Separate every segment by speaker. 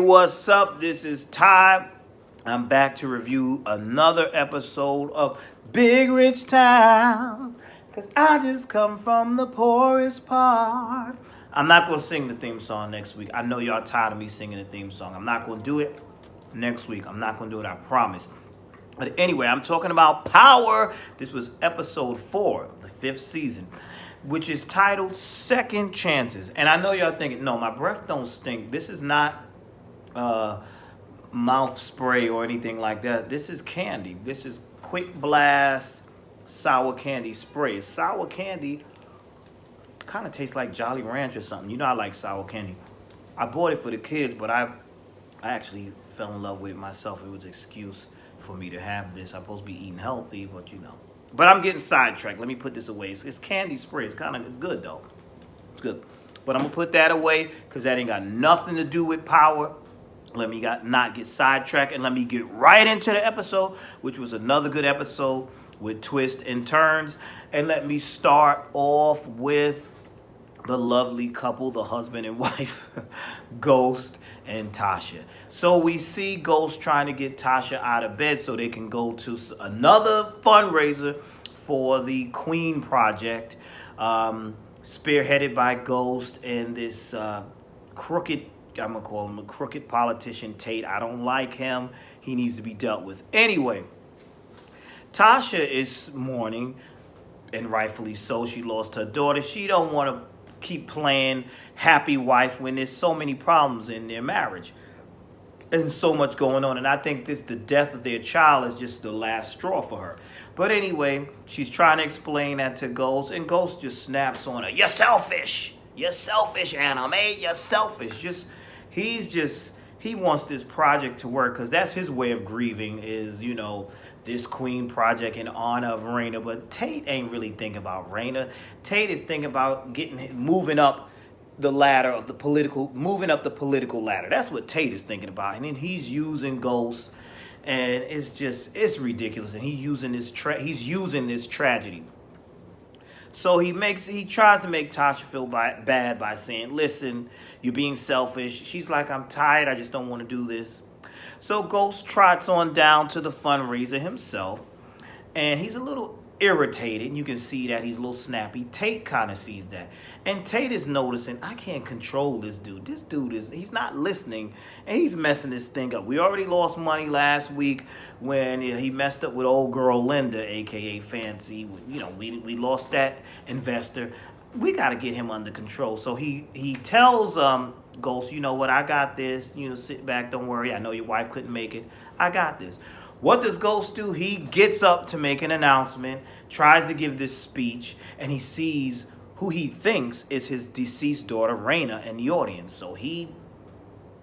Speaker 1: what's up? This is Ty. I'm back to review another episode of Big Rich Town. Cause I just come from the poorest part. I'm not gonna sing the theme song next week. I know y'all tired of me singing the theme song. I'm not gonna do it next week. I'm not gonna do it, I promise. But anyway, I'm talking about Power. This was episode 4 of the 5th season, which is titled Second Chances. And I know y'all thinking, no, my breath don't stink. This is not mouth spray or anything like that. This is candy. This is Quick Blast sour candy spray. Sour candy kind of tastes like Jolly Ranch or something. You know I like sour candy. I bought it for the kids, but I actually fell in love with it myself. It was an excuse for me to have this. I'm supposed to be eating healthy, but you know. But I'm getting sidetracked. Let me put this away. It's candy spray. It's good though. It's good. But I'm gonna put that away because that ain't got nothing to do with Power. Let me not get sidetracked and let me get right into the episode, which was another good episode with twists and turns. And let me start off with the lovely couple, the husband and wife, Ghost and Tasha. So we see Ghost trying to get Tasha out of bed so they can go to another fundraiser for the Queen Project, spearheaded by Ghost and this crooked, I'm going to call him a crooked politician, Tate. I don't like him. He needs to be dealt with. Anyway, Tasha is mourning, and rightfully so. She lost her daughter. She don't want to keep playing happy wife when there's so many problems in their marriage and so much going on. And I think the death of their child is just the last straw for her. But anyway, she's trying to explain that to Ghost, and Ghost just snaps on her. You're selfish. You're selfish, anime. You're selfish. He wants this project to work because that's his way of grieving is, you know, this Queen Project in honor of Raina. But Tate ain't really thinking about Raina. Tate is thinking about moving up the ladder of the political ladder. That's what Tate is thinking about. And then he's using Ghost, and it's ridiculous. And he's using this tragedy. So he tries to make Tasha feel bad by saying, listen, you're being selfish. She's like, I'm tired. I just don't want to do this. So Ghost trots on down to the fundraiser himself. And he's a little irritated. You can see that he's a little snappy. Tate kind of sees that. And Tate is noticing, I can't control this dude. This dude he's not listening. And he's messing this thing up. We already lost money last week when he messed up with old girl Linda, a.k.a. Fancy. You know, we lost that investor. We got to get him under control. So he tells Ghost, you know what, I got this. You know, sit back, don't worry. I know your wife couldn't make it. I got this. What does Ghost do? He gets up to make an announcement, tries to give this speech, and he sees who he thinks is his deceased daughter, Raina, in the audience. So he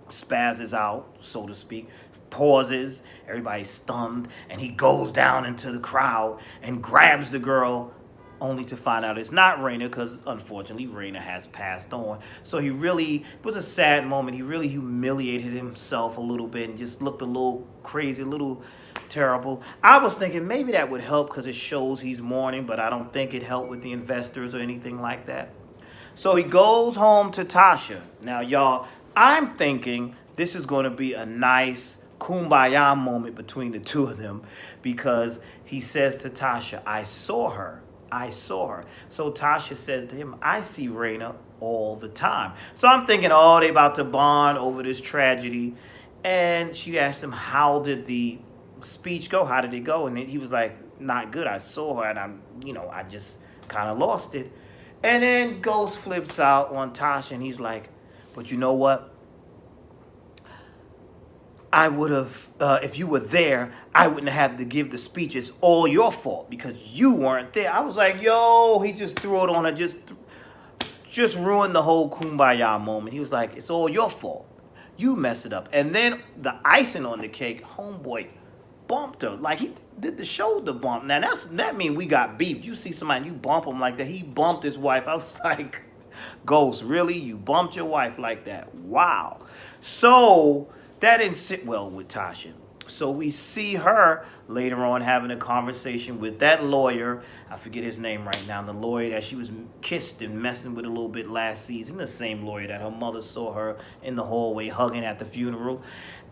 Speaker 1: spazzes out, so to speak, pauses, everybody's stunned, and he goes down into the crowd and grabs the girl, only to find out it's not Raina, because unfortunately Raina has passed on. So it was a sad moment. He really humiliated himself a little bit and just looked a little crazy, a little terrible. I was thinking maybe that would help because it shows he's mourning, but I don't think it helped with the investors or anything like that. So he goes home to Tasha. Now, y'all, I'm thinking this is going to be a nice kumbaya moment between the two of them because he says to Tasha, I saw her. So Tasha says to him, I see Raina all the time. So I'm thinking, oh, they about to bond over this tragedy. And she asked him, how did the speech go? How did it go? And he was like, not good. I saw her and I just kind of lost it. And then Ghost flips out on Tasha and he's like, but you know what? I would have, if you were there, I wouldn't have to give the speech. It's all your fault because you weren't there. I was like, yo, he just threw it on her, just ruined the whole kumbaya moment. He was like, it's all your fault. You messed it up. And then the icing on the cake, homeboy bumped her. Like he did the shoulder bump. Now that means we got beef. You see somebody, you bump him like that. He bumped his wife. I was like, Ghost, really? You bumped your wife like that? Wow. So that didn't sit well with Tasha. So we see her later on having a conversation with that lawyer. I forget his name right now. The lawyer that she was kissed and messing with a little bit last season. The same lawyer that her mother saw her in the hallway hugging at the funeral.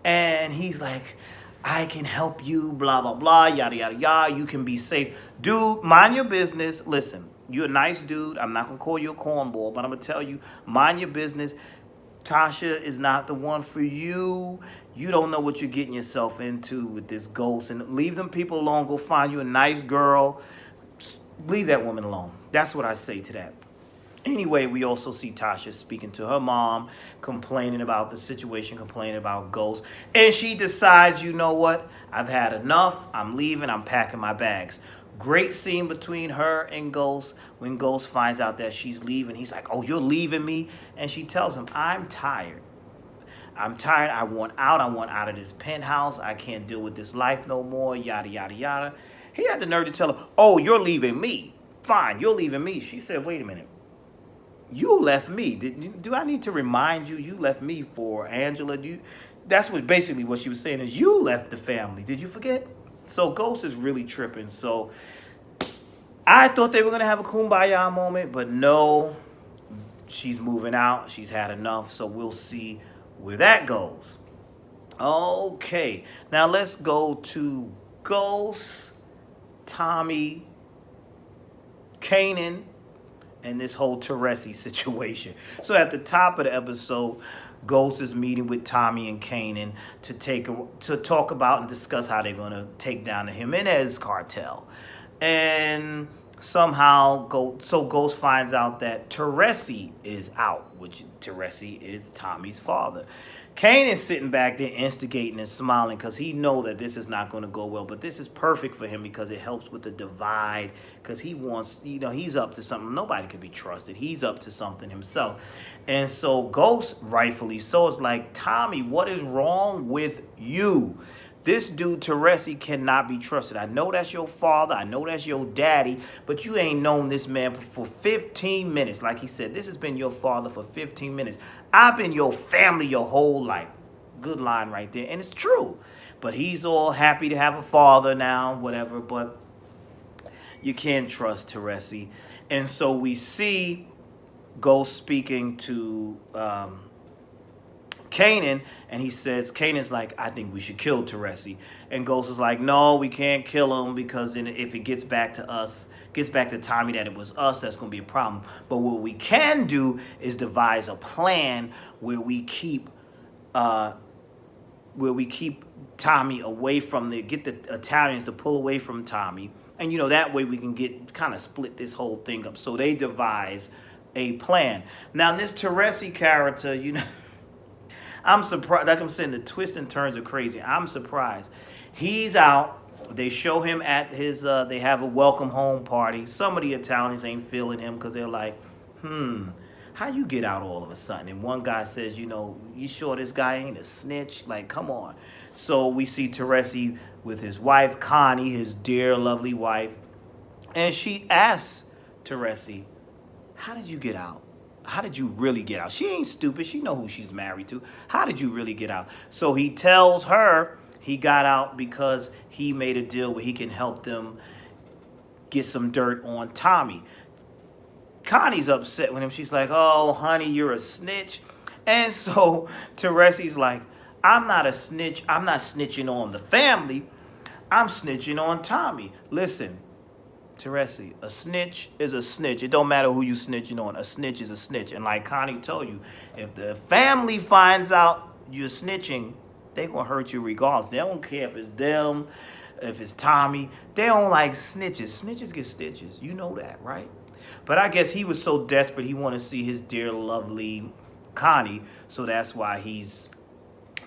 Speaker 1: And he's like, I can help you, blah, blah, blah, yada, yada, yada. You can be safe. Dude, mind your business. Listen, you're a nice dude. I'm not going to call you a cornball, but I'm going to tell you, mind your business. Tasha is not the one for you. You don't know what you're getting yourself into with this ghost. And leave them people alone. Go find you a nice girl. Leave that woman alone. That's what I say to that. Anyway, we also see Tasha speaking to her mom, complaining about the situation, complaining about ghosts. And she decides, you know what? I've had enough. I'm leaving. I'm packing my bags. Great scene between her and Ghost. When Ghost finds out that she's leaving, he's like, oh, you're leaving me? And she tells him, I'm tired. I'm tired. I want out. I want out of this penthouse. I can't deal with this life no more. Yada, yada, yada. He had the nerve to tell her, oh, you're leaving me. Fine, you're leaving me. She said, wait a minute. You left me. Do I need to remind you? You left me for Angela. That's what basically what she was saying is you left the family. Did you forget? So Ghost is really tripping. So I thought they were going to have a kumbaya moment, but no. She's moving out. She's had enough. So we'll see where that goes. Okay. Now let's go to Ghost, Tommy, Kanan, and this whole Teresi situation. So at the top of the episode, Ghost is meeting with Tommy and Kanan to talk about and discuss how they're gonna take down the Jimenez cartel. And somehow Ghost finds out that Teresi is out, which Teresi is Tommy's father. Kane is sitting back there instigating and smiling because he knows that this is not going to go well. But this is perfect for him because it helps with the divide because he wants, he's up to something. Nobody can be trusted. He's up to something himself. And so Ghost, rightfully so, is like, Tommy, what is wrong with you? This dude, Teresi, cannot be trusted. I know that's your father. I know that's your daddy. But you ain't known this man for 15 minutes. Like he said, this has been your father for 15 minutes. I've been your family your whole life. Good line right there. And it's true. But he's all happy to have a father now, whatever. But you can't trust Teresi. And so we see Ghost speaking to Kanan, and he says, Kanan's like, I think we should kill Teresi. And Ghost is like, no, we can't kill him because then if it gets back to us, gets back to Tommy that it was us, that's going to be a problem. But what we can do is devise a plan where we keep Tommy away from get the Italians to pull away from Tommy. And, that way we can get kind of split this whole thing up. So they devise a plan. Now, this Teresi character, I'm surprised. Like I'm saying, the twists and turns are crazy. I'm surprised. He's out. They show him at his, they have a welcome home party. Some of the Italians ain't feeling him because they're like, how you get out all of a sudden? And one guy says, you sure this guy ain't a snitch? Like, come on. So we see Teresi with his wife, Connie, his dear, lovely wife. And she asks Teresi, how did you get out? How did you really get out? She ain't stupid. She know who she's married to. How did you really get out? So he tells her he got out because he made a deal where he can help them get some dirt on Tommy. Connie's upset with him. She's like, oh, honey, you're a snitch. And so Teresi's like, I'm not a snitch. I'm not snitching on the family. I'm snitching on Tommy. Listen, Teresi, a snitch is a snitch. It don't matter who you snitching on. A snitch is a snitch. And like Connie told you, if the family finds out you're snitching, they gonna hurt you regardless. They don't care if it's them, if it's Tommy. They don't like snitches. Snitches get stitches. You know that, right? But I guess he was so desperate he wanted to see his dear, lovely Connie. So that's why he's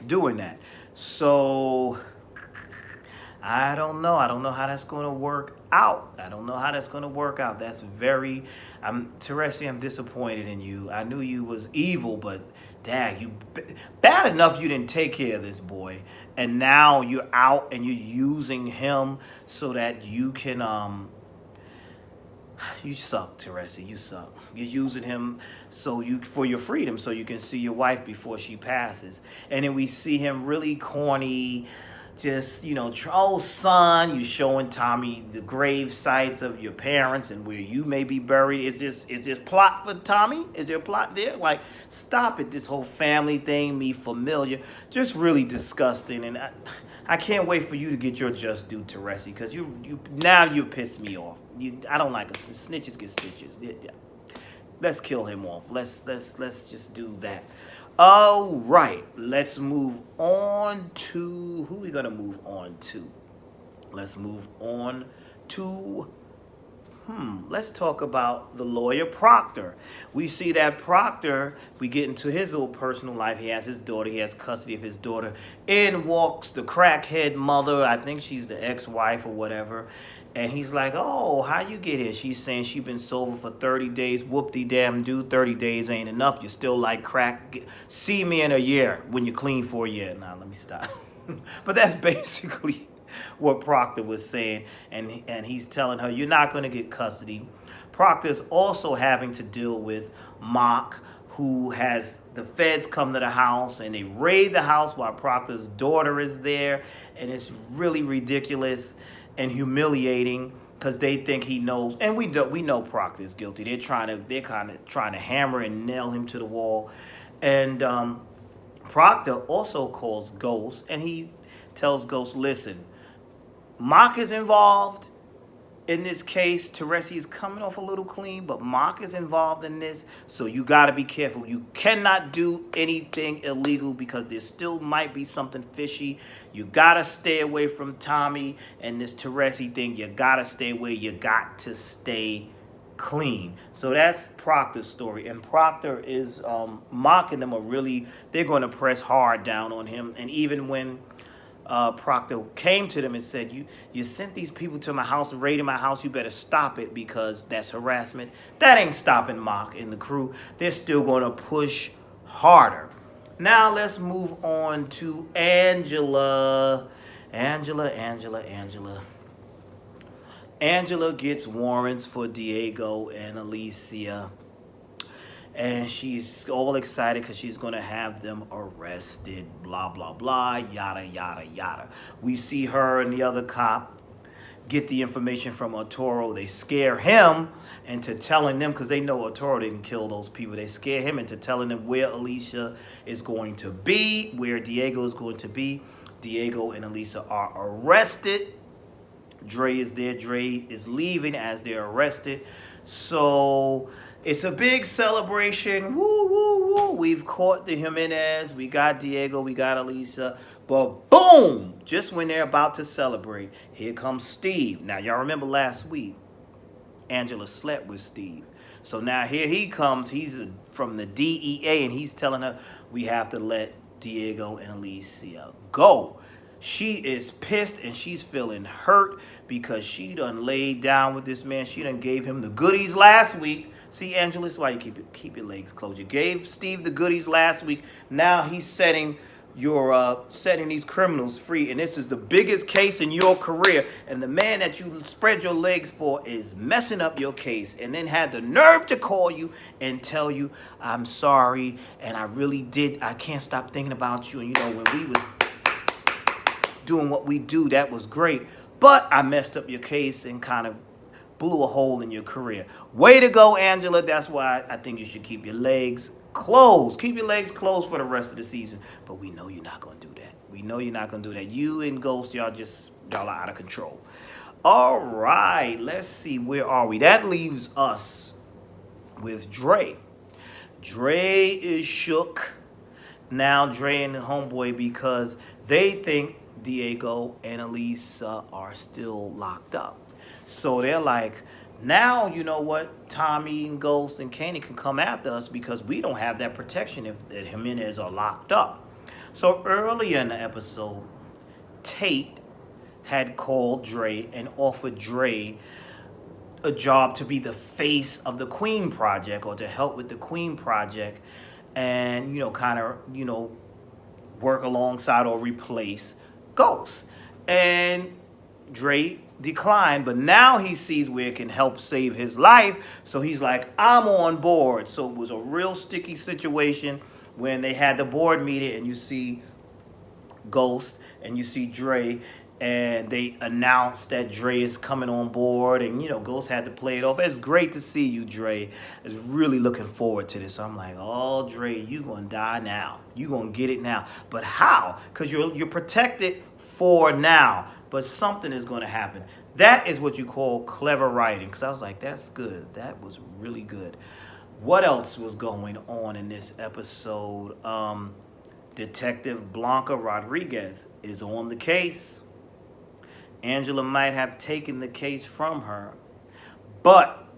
Speaker 1: doing that. So I don't know. I don't know how that's going to work out. I don't know how that's going to work out. That's Teresi, I'm disappointed in you. I knew you was evil, but dag, bad enough you didn't take care of this boy. And now you're out and you're using him so that you can, you suck, Teresi. You suck. You're using him for your freedom so you can see your wife before she passes. And then we see him really corny, just, oh son, you showing Tommy the grave sites of your parents and where you may be buried. Is this plot for Tommy? Is there a plot there? Like, stop it. This whole family thing, me familiar, just really disgusting. And I can't wait for you to get your just due, Teresi, because you pissed me off. I don't like it. Snitches get stitches. Yeah. Let's kill him off. Let's just do that. All right, let's move on to who we gonna move on to. Let's move on to let's talk about the lawyer Proctor. We see that Proctor, we get into his old personal life. He has his daughter, he has custody of his daughter. In walks the crackhead mother, I think she's the ex-wife or whatever. And he's like, oh, how you get here? She's saying she been sober for 30 days. Whoop-de-damn dude, 30 days ain't enough. You still like crack. See me in a year when you're clean for a year. Nah, let me stop. But that's basically what Proctor was saying. And he's telling her, you're not going to get custody. Proctor's also having to deal with Mock, who has the feds come to the house and they raid the house while Proctor's daughter is there. And it's really ridiculous and humiliating because they think he knows, and we know Proctor is guilty. They're kind of trying to hammer and nail him to the wall, and Proctor also calls Ghost and he tells Ghost, listen, Mock is involved in this case. Teresi is coming off a little clean, but Mock is involved in this, so you got to be careful. You cannot do anything illegal because there still might be something fishy. You got to stay away from Tommy and this Teresi thing. You got to stay away. You got to stay clean. So that's Proctor's story, and Proctor is mocking them. They're going to press hard down on him, and even when Proctor came to them and said, you sent these people to my house, raiding my house, you better stop it because that's harassment. That ain't stopping Mock and the crew. They're still going to push harder. Now let's move on to Angela. Angela gets warrants for Diego and Alicia. And she's all excited because she's going to have them arrested, blah, blah, blah, yada, yada, yada. We see her and the other cop get the information from Arturo. They scare him into telling them, because they know Arturo didn't kill those people. They scare him into telling them where Alicia is going to be, where Diego is going to be. Diego and Alicia are arrested. Dre is there. Dre is leaving as they're arrested. So it's a big celebration. Woo, woo, woo. We've caught the Jimenez. We got Diego. We got Alicia. But boom! Just when they're about to celebrate, here comes Steve. Now, y'all remember last week, Angela slept with Steve. So now here he comes. He's from the DEA, and he's telling her, we have to let Diego and Alicia go. She is pissed and she's feeling hurt because she done laid down with this man. She done gave him the goodies last week. See, Angela, this is why you keep your legs closed. You gave Steve the goodies last week. Now he's setting these criminals free, and this is the biggest case in your career. And the man that you spread your legs for is messing up your case, and then had the nerve to call you and tell you, I'm sorry, and I can't stop thinking about you. And when we was doing what we do, that was great, but I messed up your case and kind of blew a hole in your career. Way to go, Angela. That's why I think you should keep your legs closed. Keep your legs closed for the rest of the season. But we know you're not going to do that. We know you're not going to do that. You and Ghost, y'all are out of control. All right, let's see. Where are we? That leaves us with Dre. Dre is shook. Now Dre and the homeboy, because they think Diego and Elisa are still locked up. So they're like, now you know what? Tommy and Ghost and Kanye can come after us because we don't have that protection if the Jimenez are locked up. So earlier in the episode, Tate had called Dre and offered Dre a job to be the face of the Queen Project, or to help with the Queen Project, and work alongside or replace Ghost. And Dre declined, but now he sees where it can help save his life, so he's like, I'm on board. So it was a real sticky situation when they had the board meeting, and you see Ghost, and you see Dre, and they announced that Dre is coming on board, and Ghost had to play it off. It's great to see you, Dre. I was really looking forward to this. I'm like, oh, Dre, you gonna die now. You gonna get it now. But how? Because you're protected for now. But something is gonna happen. That is what you call clever writing. Because I was like, that's good. That was really good. What else was going on in this episode? Detective Blanca Rodriguez is on the case. Angela might have taken the case from her, but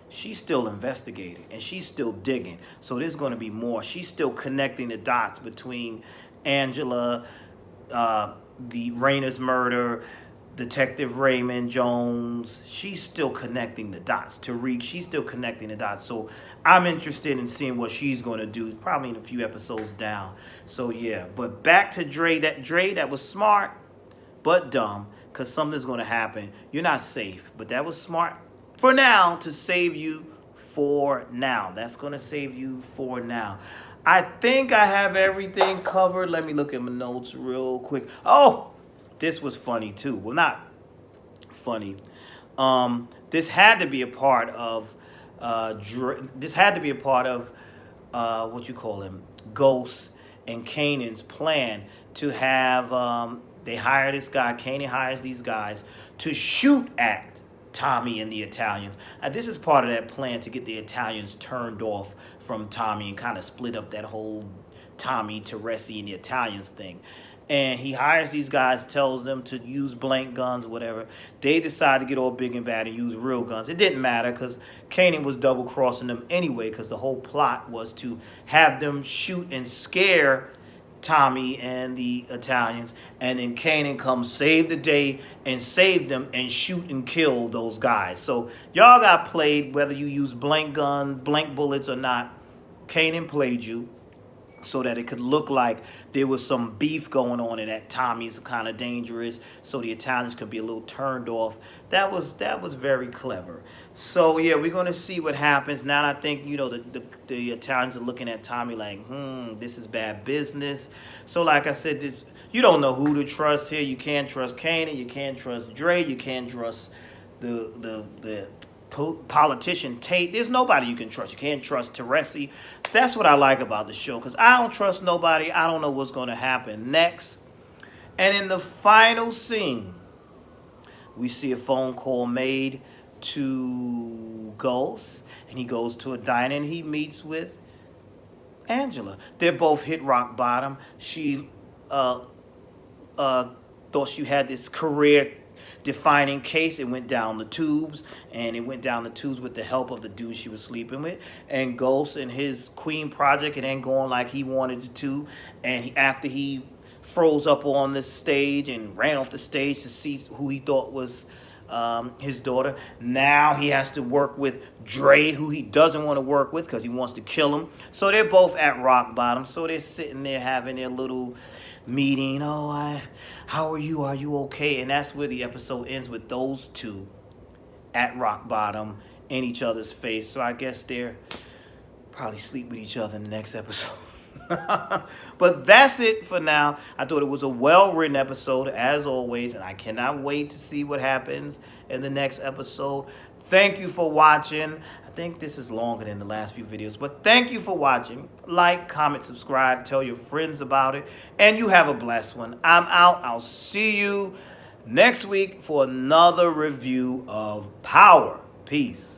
Speaker 1: she's still investigating and she's still digging. So there's going to be more. She's still connecting the dots between Angela, the Rayner's murder, Detective Raymond Jones. She's still connecting the dots. Tariq, she's still connecting the dots. So I'm interested in seeing what she's going to do, probably in a few episodes down. So yeah, but back to Dre. That was smart, but dumb, because something's going to happen. You're not safe, but that was smart for now to save you for now. That's going to save you for now. I think I have everything covered. Let me look at my notes real quick. Oh, this was funny too. Well, not funny. This had to be a part of what you call him, Ghost and Kanan's plan to have. They hire this guy. Kanan hires these guys to shoot at Tommy and the Italians. This is part of that plan to get the Italians turned off from Tommy and kind of split up that whole Tommy, Teresi, and the Italians thing. And he hires these guys, tells them to use blank guns or whatever. They decide to get all big and bad and use real guns. It didn't matter because Kanan was double-crossing them anyway, because the whole plot was to have them shoot and scare Tommy and the Italians, and then Kanan comes save the day and save them and shoot and kill those guys. So y'all got played, whether you use blank guns, blank bullets or not. Kanan played you so that it could look like there was some beef going on and that Tommy's kind of dangerous, so the Italians could be a little turned off. That was very clever. So yeah, we're gonna see what happens. Now I think the Italians are looking at Tommy like, this is bad business. So like I said, you don't know who to trust here. You can't trust Kanan, you can't trust Dre, you can't trust the politician Tate. There's nobody you can trust. You can't trust Teresi. That's what I like about the show, because I don't trust nobody. I don't know what's going to happen next. And in the final scene, we see a phone call made to Ghost, and he goes to a diner and he meets with Angela. They're both hit rock bottom. She thought she had this career defining case. It went down the tubes, and it went down the tubes with the help of the dude she was sleeping with. And Ghost and his Queen project, it ain't going like he wanted it to. And after he froze up on the stage and ran off the stage to see who he thought was his daughter, now he has to work with Dre, who he doesn't want to work with because he wants to kill him. So they're both at rock bottom. So they're sitting there having their little meeting. How are you? Are you okay? And that's where the episode ends, with those two at rock bottom in each other's face. So I guess they're probably sleep with each other in the next episode. But that's it for now. I thought it was a well-written episode, as always, and I cannot wait to see what happens in the next episode. Thank you for watching. I think this is longer than the last few videos, but thank you for watching. Like, comment, subscribe, tell your friends about it, and you have a blessed one. I'm out. I'll see you next week for another review of Power. Peace.